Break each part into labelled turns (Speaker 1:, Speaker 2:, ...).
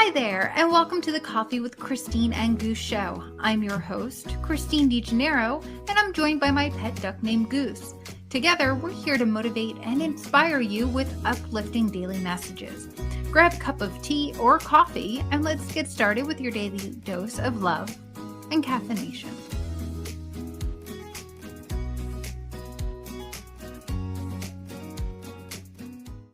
Speaker 1: Hi there, and welcome to the Coffee with Christine and Goose show. I'm your host, Christine DeGennaro, and I'm joined by my pet duck named Goose. Together, we're here to motivate and inspire you with uplifting daily messages. Grab a cup of tea or coffee, and let's get started with your daily dose of love and caffeination.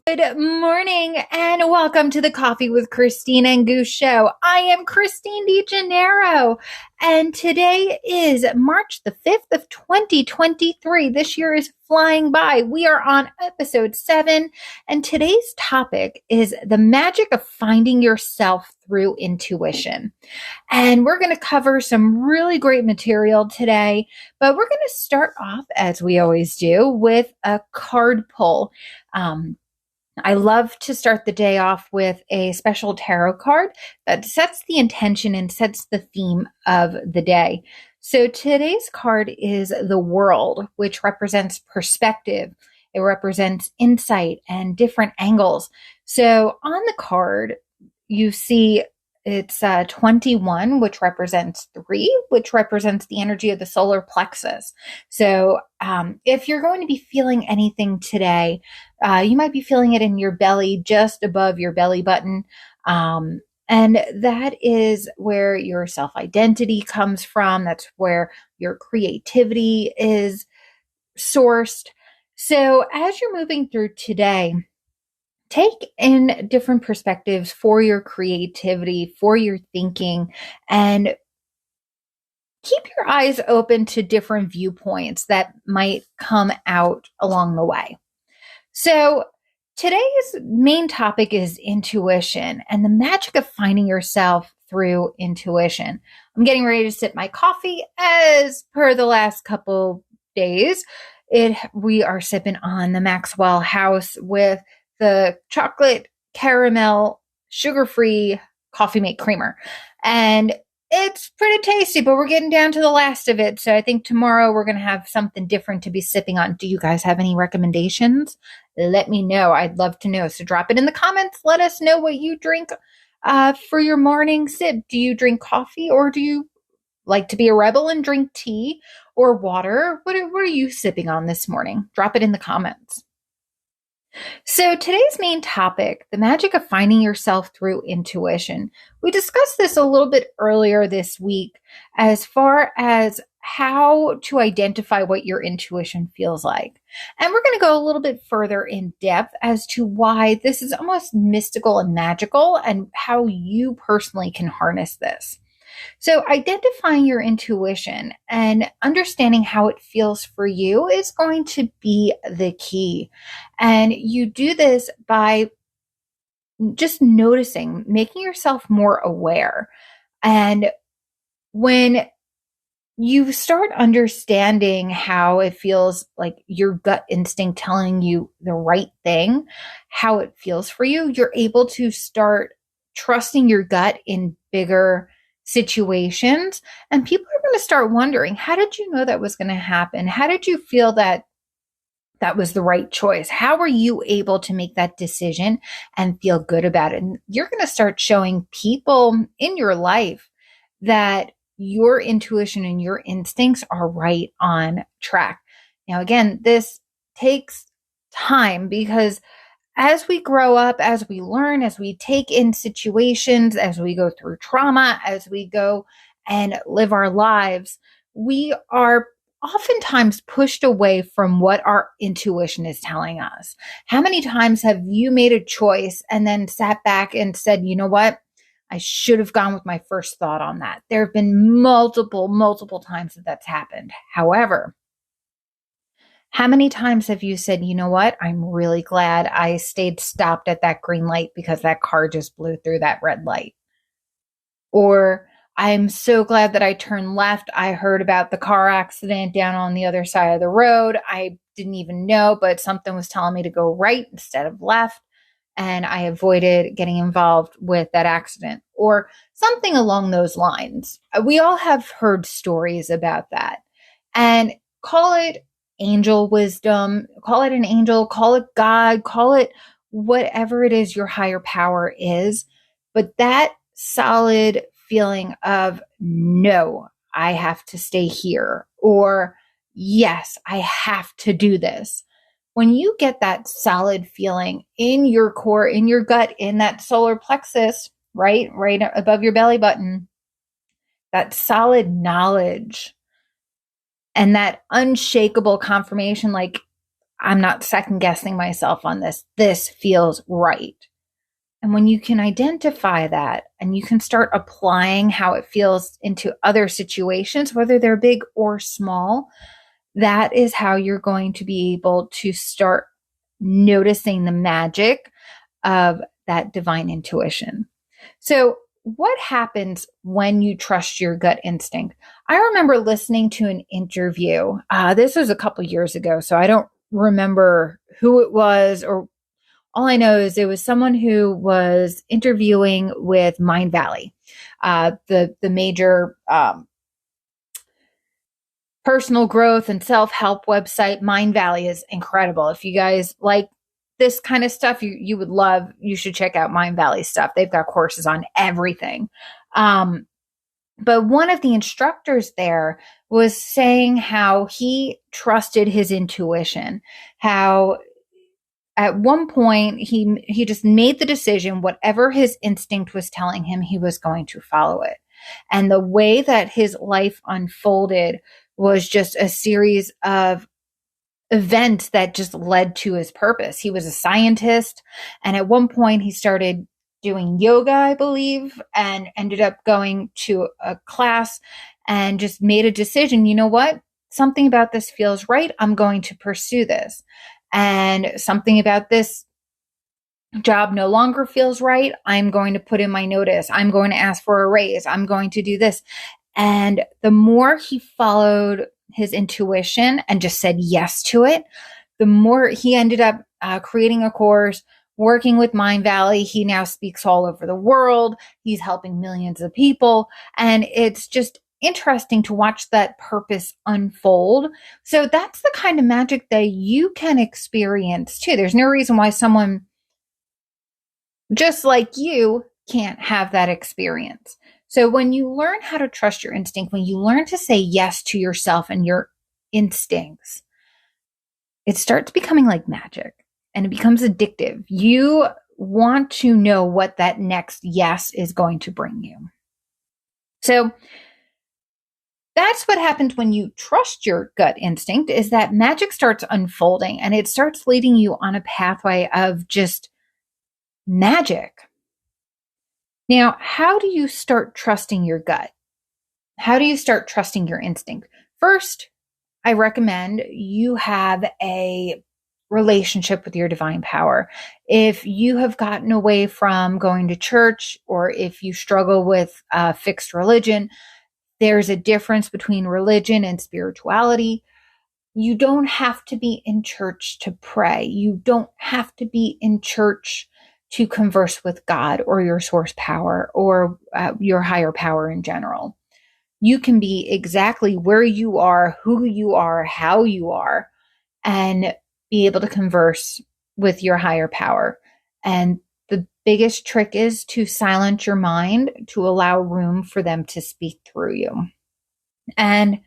Speaker 1: Good morning and welcome to the Coffee with Christine and Goose show. I am Christine DeGennaro and today is March the 5th of 2023. This year is flying by. We are on episode 7 and today's topic is the magic of finding yourself through intuition. And we're going to cover some really great material today, but we're going to start off as we always do with a card pull. I love to start the day off with a special tarot card that sets the intention and sets the theme of the day. So today's card is the World, which represents perspective. It represents insight and different angles. So on the card, you see it's 21, which represents 3, which represents the energy of the solar plexus. So if you're going to be feeling anything today, you might be feeling it in your belly, just above your belly button. And that is where your self-identity comes from. That's where your creativity is sourced. So as you're moving through today, take in different perspectives for your creativity, for your thinking, and keep your eyes open to different viewpoints that might come out along the way. So today's main topic is intuition and the magic of finding yourself through intuition. I'm getting ready to sip my coffee as per the last couple days. We are sipping on the Maxwell House with the chocolate caramel sugar-free coffee mate creamer. And it's pretty tasty, but we're getting down to the last of it. So I think tomorrow we're going to have something different to be sipping on. Do you guys have any recommendations? Let me know. I'd love to know. So drop it in the comments. Let us know what you drink for your morning sip. Do you drink coffee or do you like to be a rebel and drink tea or water? What are you sipping on this morning? Drop it in the comments. So today's main topic, the magic of finding yourself through intuition. We discussed this a little bit earlier this week as far as how to identify what your intuition feels like. And we're going to go a little bit further in depth as to why this is almost mystical and magical and how you personally can harness this. So identifying your intuition and understanding how it feels for you is going to be the key. And you do this by just noticing, making yourself more aware. And when you start understanding how it feels like your gut instinct telling you the right thing, how it feels for you, you're able to start trusting your gut in bigger situations, and people are going to start wondering, how did you know that was going to happen? How did you feel that that was the right choice? How were you able to make that decision and feel good about it? And you're going to start showing people in your life that your intuition and your instincts are right on track. Now, again, this takes time because as we grow up, as we learn, as we take in situations, as we go through trauma, as we go and live our lives, we are oftentimes pushed away from what our intuition is telling us. How many times have you made a choice and then sat back and said, you know what? I should have gone with my first thought on that. There have been multiple times that that's happened. However, how many times have you said, you know what? I'm really glad I stayed stopped at that green light because that car just blew through that red light. Or I'm so glad that I turned left. I heard about the car accident down on the other side of the road. I didn't even know, but something was telling me to go right instead of left. And I avoided getting involved with that accident or something along those lines. We all have heard stories about that. And call it angel wisdom, call it an angel, call it God, call it whatever it is your higher power is. But that solid feeling of no, I have to stay here, or yes, I have to do this. When you get that solid feeling in your core, in your gut, in that solar plexus, right above your belly button, that solid knowledge and that unshakable confirmation, like, I'm not second guessing myself on this. This feels right. And when you can identify that and you can start applying how it feels into other situations, whether they're big or small, that is how you're going to be able to start noticing the magic of that divine intuition. So, what happens when you trust your gut instinct? I remember listening to an interview. This was a couple years ago, so I don't remember who it was, or all I know is it was someone who was interviewing with Mind Valley, the major personal growth and self-help website. Mind Valley is incredible. If you guys like this kind of stuff, you would love, you should check out Mind Valley stuff. They've got courses on everything. But one of the instructors there was saying how he trusted his intuition, how at one point he just made the decision, whatever his instinct was telling him, he was going to follow it. And the way that his life unfolded was just a series of events that just led to his purpose. He was a scientist, and at one point he started doing yoga, I believe, and ended up going to a class and just made a decision. You know what? Something about this feels right. I'm going to pursue this. And something about this job no longer feels right. I'm going to put in my notice. I'm going to ask for a raise. I'm going to do this. And the more he followed his intuition and just said yes to it, the more he ended up creating a course, working with Mind Valley. He now speaks all over the world. He's helping millions of people. And it's just interesting to watch that purpose unfold. So that's the kind of magic that you can experience too. There's no reason why someone just like you can't have that experience. So when you learn how to trust your instinct, when you learn to say yes to yourself and your instincts, it starts becoming like magic and it becomes addictive. You want to know what that next yes is going to bring you. So that's what happens when you trust your gut instinct, is that magic starts unfolding and it starts leading you on a pathway of just magic. Now, how do you start trusting your gut? How do you start trusting your instinct? First, I recommend you have a relationship with your divine power. If you have gotten away from going to church, or if you struggle with fixed religion, there's a difference between religion and spirituality. You don't have to be in church to pray. You don't have to be in church to converse with God or your source power or your higher power in general. You can be exactly where you are, who you are, how you are, and be able to converse with your higher power. And the biggest trick is to silence your mind, to allow room for them to speak through you. And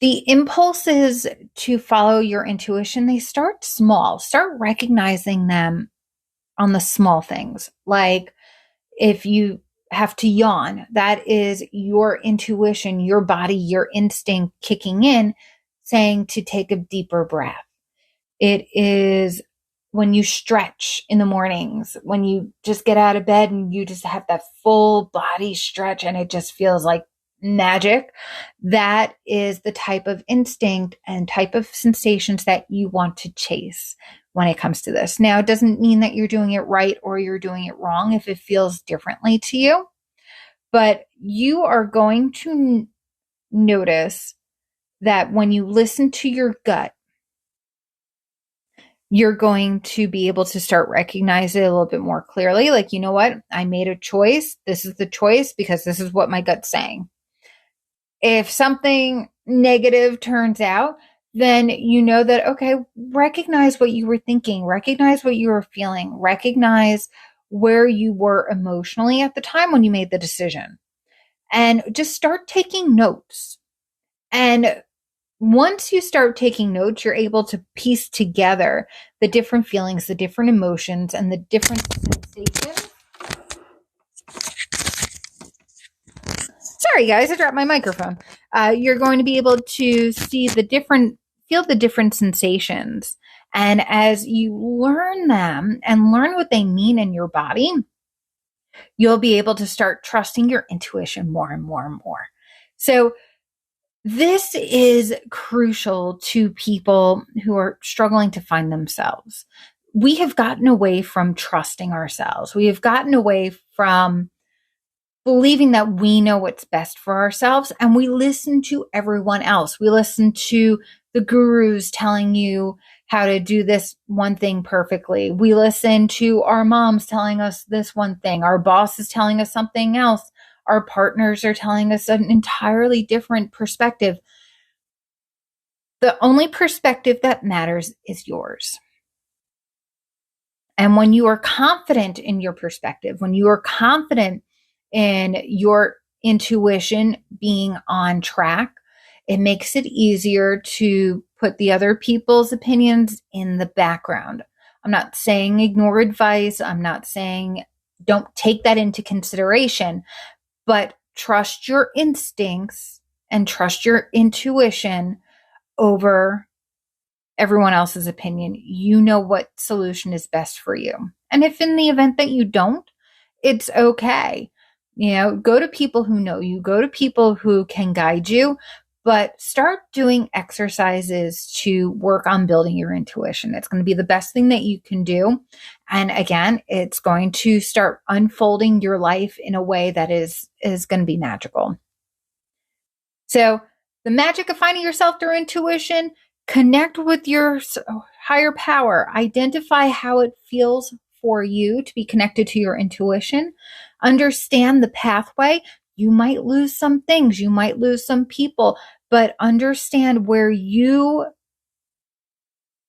Speaker 1: the impulses to follow your intuition, they start small. Start recognizing them on the small things. Like if you have to yawn, that is your intuition, your body, your instinct kicking in, saying to take a deeper breath. It is when you stretch in the mornings, when you just get out of bed and you just have that full body stretch and it just feels like magic. That is the type of instinct and type of sensations that you want to chase when it comes to this. Now, it doesn't mean that you're doing it right or you're doing it wrong if it feels differently to you, but you are going to notice that when you listen to your gut, you're going to be able to start recognizing it a little bit more clearly. Like, you know what? I made a choice. This is the choice because this is what my gut's saying. If something negative turns out, then you know that, okay, recognize what you were thinking, recognize what you were feeling, recognize where you were emotionally at the time when you made the decision. And just start taking notes. And once you start taking notes, you're able to piece together the different feelings, the different emotions, and the different sensations. Sorry, guys, I dropped my microphone. You're going to be able to see feel the different sensations. And as you learn them and learn what they mean in your body, you'll be able to start trusting your intuition more and more and more. So this is crucial to people who are struggling to find themselves. We have gotten away from trusting ourselves. We have gotten away from believing that we know what's best for ourselves, and we listen to everyone else. We listen to the gurus telling you how to do this one thing perfectly. We listen to our moms telling us this one thing. Our boss is telling us something else. Our partners are telling us an entirely different perspective. The only perspective that matters is yours. And when you are confident in your perspective, when you are confident in your intuition being on track, it makes it easier to put the other people's opinions in the background. I'm not saying ignore advice. I'm not saying don't take that into consideration, but trust your instincts and trust your intuition over everyone else's opinion. You know what solution is best for you. And if in the event that you don't, it's okay. Go to people who know you, go to people who can guide you, but start doing exercises to work on building your intuition. It's going to be the best thing that you can do. And again, it's going to start unfolding your life in a way that is going to be magical. So the magic of finding yourself through intuition, connect with your higher power, identify how it feels for you to be connected to your intuition, understand the pathway. You might lose some things, you might lose some people, but understand where you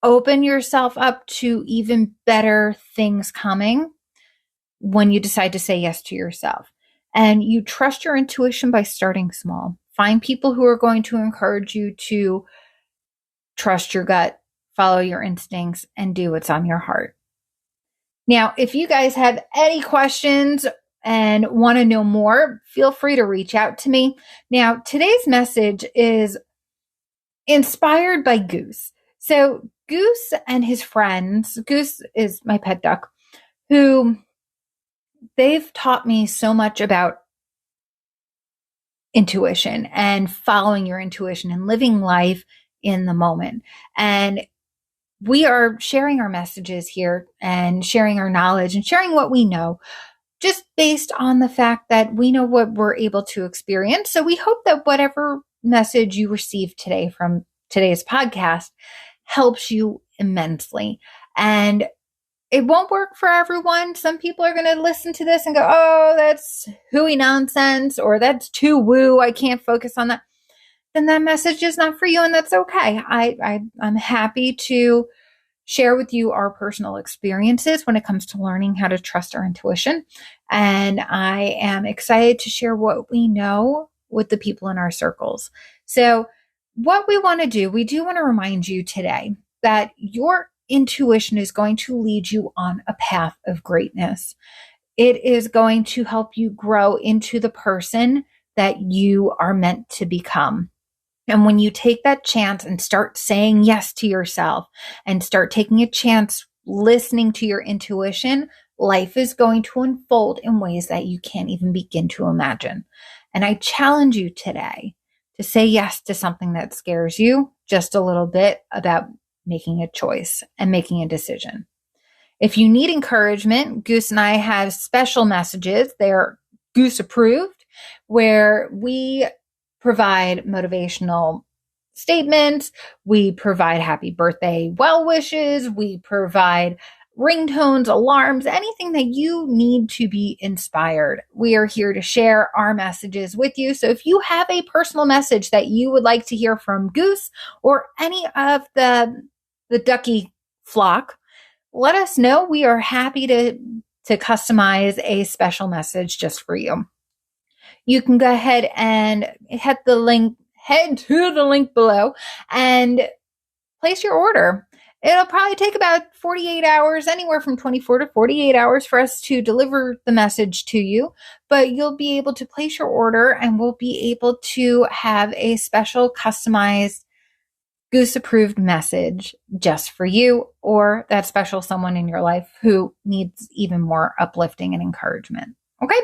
Speaker 1: open yourself up to even better things coming when you decide to say yes to yourself. And you trust your intuition by starting small. Find people who are going to encourage you to trust your gut, follow your instincts, and do what's on your heart. Now, if you guys have any questions and want to know more, feel free to reach out to me. Now, today's message is inspired by Goose. So Goose and his friends, Goose is my pet duck, who they've taught me so much about intuition and following your intuition and living life in the moment. And we are sharing our messages here and sharing our knowledge and sharing what we know, just based on the fact that we know what we're able to experience. So we hope that whatever message you receive today from today's podcast helps you immensely. And it won't work for everyone. Some people are going to listen to this and go, oh, that's hooey nonsense, or that's too woo. I can't focus on that. Then that message is not for you, and that's okay. I'm happy to share with you our personal experiences when it comes to learning how to trust our intuition. And I am excited to share what we know with the people in our circles. So what we want to do, we do want to remind you today that your intuition is going to lead you on a path of greatness. It is going to help you grow into the person that you are meant to become. And when you take that chance and start saying yes to yourself and start taking a chance listening to your intuition, life is going to unfold in ways that you can't even begin to imagine. And I challenge you today to say yes to something that scares you just a little bit about making a choice and making a decision. If you need encouragement, Goose and I have special messages. They're Goose approved, where we provide motivational statements. We provide happy birthday well wishes. We provide ringtones, alarms, anything that you need to be inspired. We are here to share our messages with you. So if you have a personal message that you would like to hear from Goose or any of the ducky flock, let us know. We are happy to to customize a special message just for you. You can go ahead and head to the link below and place your order. It'll probably take about 48 hours, anywhere from 24 to 48 hours for us to deliver the message to you, but you'll be able to place your order and we'll be able to have a special customized Goose approved message just for you or that special someone in your life who needs even more uplifting and encouragement. Okay.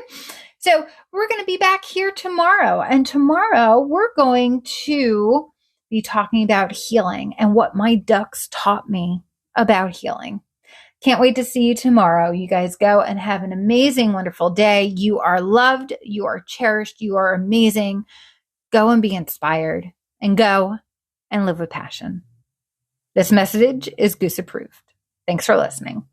Speaker 1: So we're going to be back here tomorrow, and tomorrow we're going to be talking about healing and what my ducks taught me about healing. Can't wait to see you tomorrow. You guys go and have an amazing, wonderful day. You are loved. You are cherished. You are amazing. Go and be inspired and go and live with passion. This message is Goose approved. Thanks for listening.